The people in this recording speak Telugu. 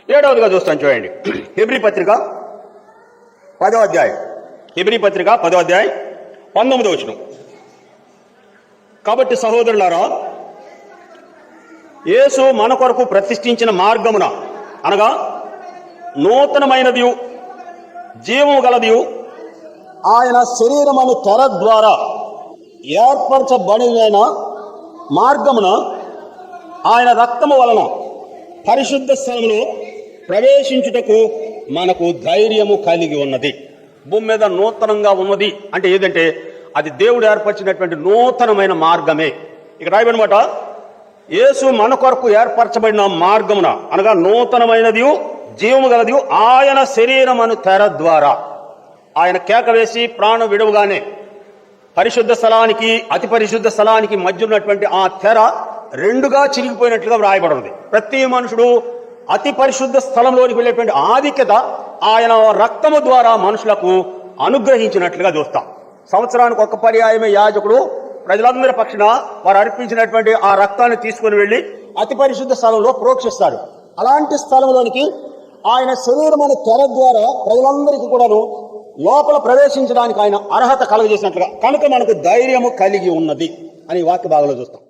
7వదిగా చూస్తాను చూడండి. హెబ్రీ పత్రిక 10వ అధ్యాయం. హెబ్రీ పత్రిక 10వ అధ్యాయం 19వ వచనం. కాబట్టి సహోదరులారా, యేసు మన కొరకు ప్రతిష్ఠించిన మార్గమున అనగా నూతనమైనదియు జీవము గలదియు ఆయన శరీరమను తెర ద్వారా ఏర్పరచబడిన మార్గమున ఆయన రక్తము వలన పరిశుద్ధ స్థలములో ప్రవేశించుటకు మనకు ధైర్యము కలిగి ఉన్నది. భూమి మీద నూతనంగా ఉన్నది అంటే ఏదంటే అది దేవుడు ఏర్పరిచినటువంటి నూతనమైన మార్గమే. ఇక రాయబడినమాట, యేసు మన కొరకు ఏర్పరచబడిన మార్గమున అనగా నూతనమైనది జీవము గలది ఆయన శరీరమను తెర ద్వారా. ఆయన కేక వేసి ప్రాణం విడువగానే పరిశుద్ధ స్థలానికి అతి పరిశుద్ధ స్థలానికి మధ్య ఉన్నటువంటి ఆ తెర రెండుగా చిరిగిపోయినట్లుగా వ్రాయబడింది. ప్రతి మనుషుడు అతి పరిశుద్ధ స్థలంలోనికి వెళ్ళేటువంటి ఆధిక్యత ఆయన రక్తము ద్వారా మనుషులకు అనుగ్రహించినట్లుగా చూస్తాం. సంవత్సరానికి ఒక పర్యాయమే యాజకుడు ప్రజలందరి పక్షాన వారు అర్పించినటువంటి ఆ రక్తాన్ని తీసుకుని వెళ్లి అతి పరిశుద్ధ స్థలంలో ప్రోక్షిస్తాడు. అలాంటి స్థలంలోనికి ఆయన శరీరమైన తెర ద్వారా ప్రజలందరికీ కూడాను లోపల ప్రవేశించడానికి ఆయన అర్హత కలుగజేసినట్లుగా కనుక మనకు ధైర్యము కలిగి ఉన్నది అని వాక్య భాగంలో చూస్తాం.